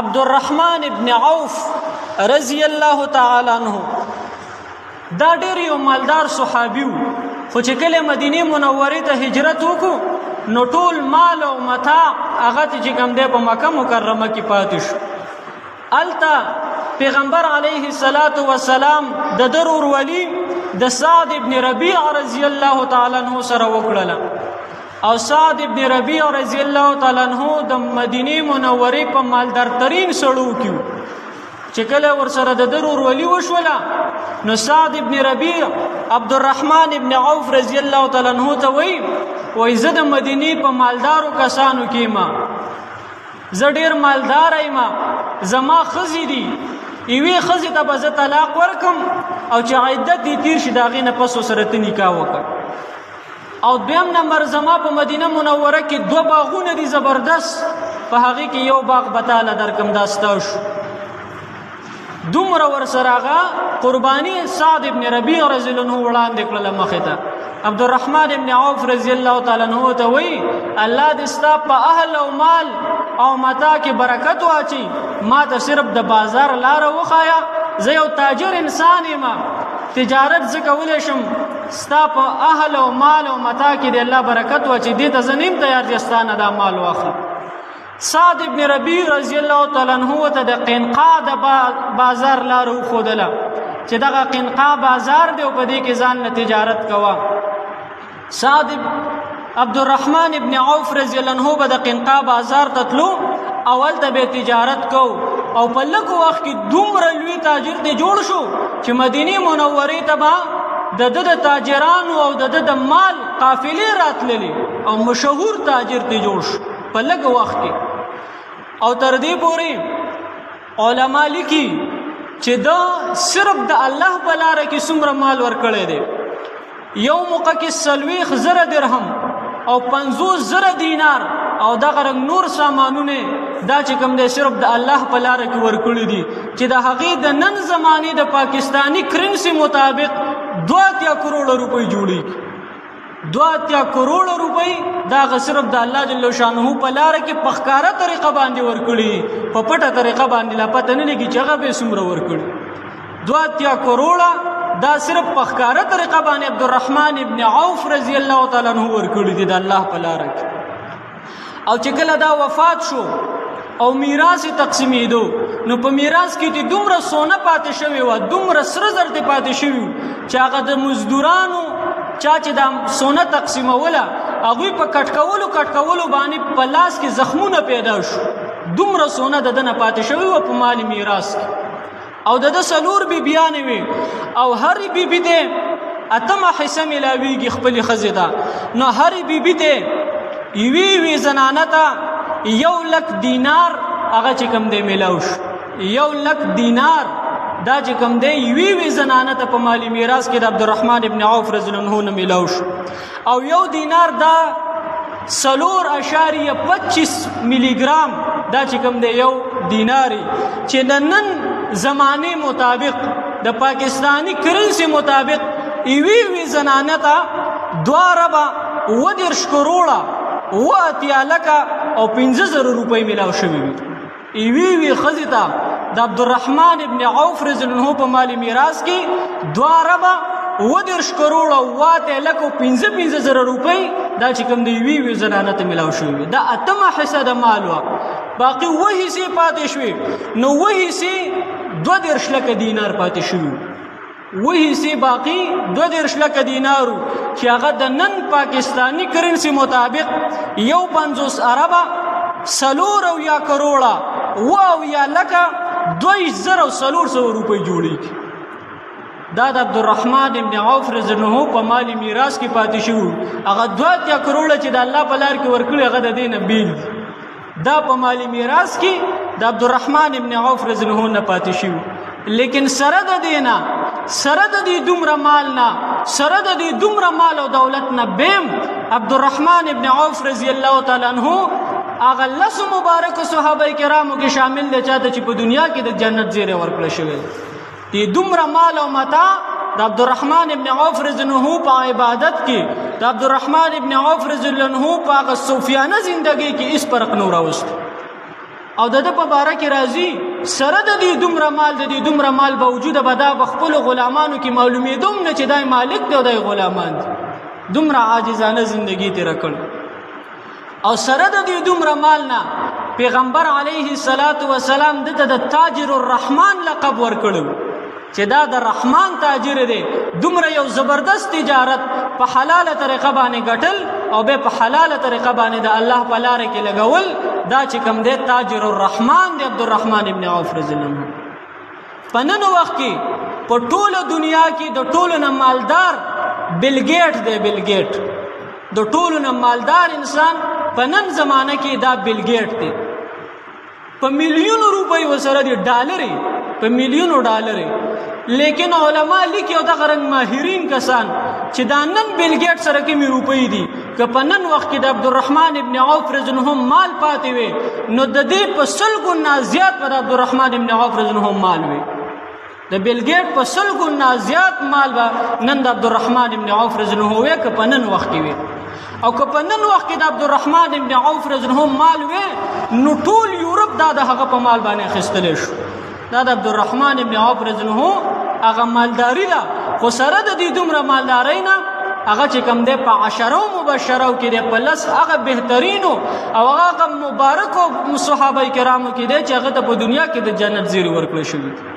عبدالرحمن ابن عوف رضی الله تعالی عنہ دا ډېر یو مالدار صحابي و، خو چې کله مدینه منوره ته هجرت وکړو نو ټول مال او متاع هغه چې کوم دی په مکه مکرمه کې پاتې شو. الته پیغمبر علیه الصلاۃ والسلام د درور ولی د سعد ابن ربیع رضی الله تعالی عنہ سره وکړه، او سعد ابن ربیع رضی الله تعالی عنہ د مدینه منوره په مالدار ترین سړو کې چې کله ورسره د درور ولی وشوله نو سعد ابن ربیع عبدالرحمن ابن عوف رضی الله تعالی عنہ ته وای زه د مدینه په مالدارو کسانو کې ما زه ډیر مالدار یم، زما خزی دي ایوی خزی ته به زه طلاق ورکم او چې عدت دي تیر شي د هغې نه پس ورسره ته نکاح وکړه. او دویم نمبر زما په مدینه منوره کې 2 باغونه دي زبردست، په هغې کې یو باغ به تاله درکم دا ستا شو. دومره ورسره هغه قرباني سعد ابن ربیع رضی الله عنه وړاندې کړله مخې ته. عبدالرحمن ابن عوف رضی الله تعالی عنہ ته وایي الله دې ستا په اهل او مال او متاع کې برکت واچي، ما ته صرف د بازار لاره وښایه، زه یو تاجر انسان یم، تجارت زه کولی شم، ستا په اهل او مال او متاع کې د الله برکت واچي، دې ته زه نیم تیار چې ستا نه دا مال واخلم. سعد ابن ربیع رضی الله تعالی عنہ ته د قینقاع د بازار لاره وښودله چې دغه قینقاع بازار دی او په دې کې ځان نه تجارت کوه. سعد عبدالرحمن ابن عوف رضی الله عنه به د قینقاع بازار ته تلو، اول ته به تجارت کو او په لږ وخت کې دومره لوی تاجر دی جوړ شو چې مدینه منورې ته به د تاجرانو او د مال قافلې راتللې او مشهور تاجر دی جوړ شو په لږ وخت کې. او تر دې پورې علما لیکي چې دا صرف د الله په لاره کې څومره مال ورکړی دی، یو موقع کې 40,000 درهم او 50,000 دینار او دغه رنګ نور سامانونه دا چې کوم دی صرف د الله په لاره کې ورکړي دي چې د هغې د نن زمانې د پاکستانی کرنسي مطابق 2 کروڑ روپۍ جوړېږي. 2 کروڑ روپۍ دا صرف د الله جل شانه په لاره کې په ښکاره طریقه باندې ورکړي، په پټه طریقه باندې لا پته نه لګي چې هغه به څومره ورکړي. 2 کروڑ دا صرف په ښکاره طریقه باندې عبدالرحمن ابن عوف رضی الله تعالی عنہ ورکړي دي د الله په لاره کې. او چې کله دا وفات شو او میراث تقسیمېدو نو په میراث کې دومره سونه پاتې شوی و، دومره سره زر دې پاتې شوي چې هغه د مزدورانو چا چې دا سونه تقسیموله هغوی په کټکولو باندې په لاس کې زخمونه پیدا شو، دومره سونه د ده نه پاتې شوی و په مال میراث کې. او د ده 4 بیبیانې وي او هرې بیبي ته 8 حصه میلاویږي خپلې ښځې ته، نو هرې بیبي ته یوې زنانه ته 1,00,000 دینار هغه چې کوم دی میلاو شو. 1,00,000 دینار دا چې کوم دی یوې زنانه ته په مالی میراث کې د عبدالرحمن ابن عوف رضی الله عنه نه میلاو شو. او 1 دینار دا 4.25 ملی ګرام دا چې کوم دی 1 دیناری چې د نن زمانه مطابق د پاکستانی کرنسی مطابق یوې زنانه ته 2.20 کروڑه 15,000 روپۍ میلاو شوي وي. یوې ښځې ته د عبدالرحمن ابن عوف رضی الله عنه په مالی میراث کې 2.20 کروڑه 15,000 روپۍ دا چې کوم دی یوې زنانه ته میلاو شوي وي. دا 8 حصه د مال وه، باقي 2 حصې پاتې شوې، نو 2 حصې 2.20 لکه دینار پاتې شوي، 2 حصې باقي 2.20 لکه دینارو چې هغه د نن پاکستانی کرنسی مطابق 50 اربه 4 کروڑه 2,400 روپۍ جوړېږي. دا د عبدالرحمن ابن عوف رضی الله عنه په مالی میراث کې پاتې شوي، هغه 2 کروڑه چې د الله په لار کې ورکړي هغه د دې نه بیل دي. دا په مالی میراث کې د عبدالرحمن ابن عوف رضی الله عنه نه پاتې شوي. لیکن سره د دې نه، سره د دې دومره مال نه، سره د دې دومره مال او دولت نه بیم عبدالرحمن ابن عوف رضی الله تعالی عنہ هغه 10 مبارک صحابه کرامو کې شامل دي چاته چې په دنیا کې د جنت زیری ورکړل شوی دی. دومره مال او متاع د عبدالرحمن ابن عوف رضی الله عنه په عبادت کې، د عبدالرحمن ابن عوف رضی الله عنه په هغه صوفیانه زندگی کې هیڅ فرق نه راوست. او د په باره کې راځي سره د دې دومره مال د دې دومره مال باوجود به دا بخپل غلامانو کې معلومېدوم نه چې دای مالک دی او دای غلامان دي دومره عاجزانه زندگی تیر کړ او سره د دې دومره مال نه پیغمبر علیه الصلاۃ والسلام د تاجر الرحمن لقب ورکړو چې دا د رحمان تاجر دی دومره یو زبردست تجارت په حلاله طریقه باندې ګټل او به په حلاله طریقه باندې د الله په لار کې لګول دا چې کوم دی تاجر الرحمن دی عبدالرحمن ابن عوف رضی الله عنه په نن وخت کې په ټوله دنیا کې د ټولو نه مالدار بل ګیټ دی بل ګیټ د ټولو نه مالدار انسان په نن زمانه کې دا بل ګیټ دی په میلیونو روپۍ وسره دی ډالري په میلیونو ډالري لیکن علما لیکي او دغه رنګ ماهرین کسان چې دا نن بل ګیټ سره کې می روپۍ دي که په نن وخت کې د عبدالرحمن ابن عوف رضی الله عنه مال پاتې وي نو د دې په سلګو نه زیات پر عبدالرحمن ابن عوف رضی الله عنه مال وي د بل ګیټ په سلګو نه زیات مال به نن د عبدالرحمن ابن عوف رضی الله عنه وي که په نن وخت کې وي او که په نن وخت کې د عبدالرحمن ابن عوف رضی الله عنه مال وي نو ټول یورپ دا د هغه په مال باندې اخیستلی شو دا د عبدالرحمن ابن عوف رضی الله عنه هغه مالداری ده خو سره د دې دومره مالدارۍ نه هغه چې کوم دی په عشرو مبشرو کې دی په لس هغه بهترینو او هغه مبارکو صحابه کرامو کې دی چې هغه ته په دنیا کې د جنت زیری ورکړل شوي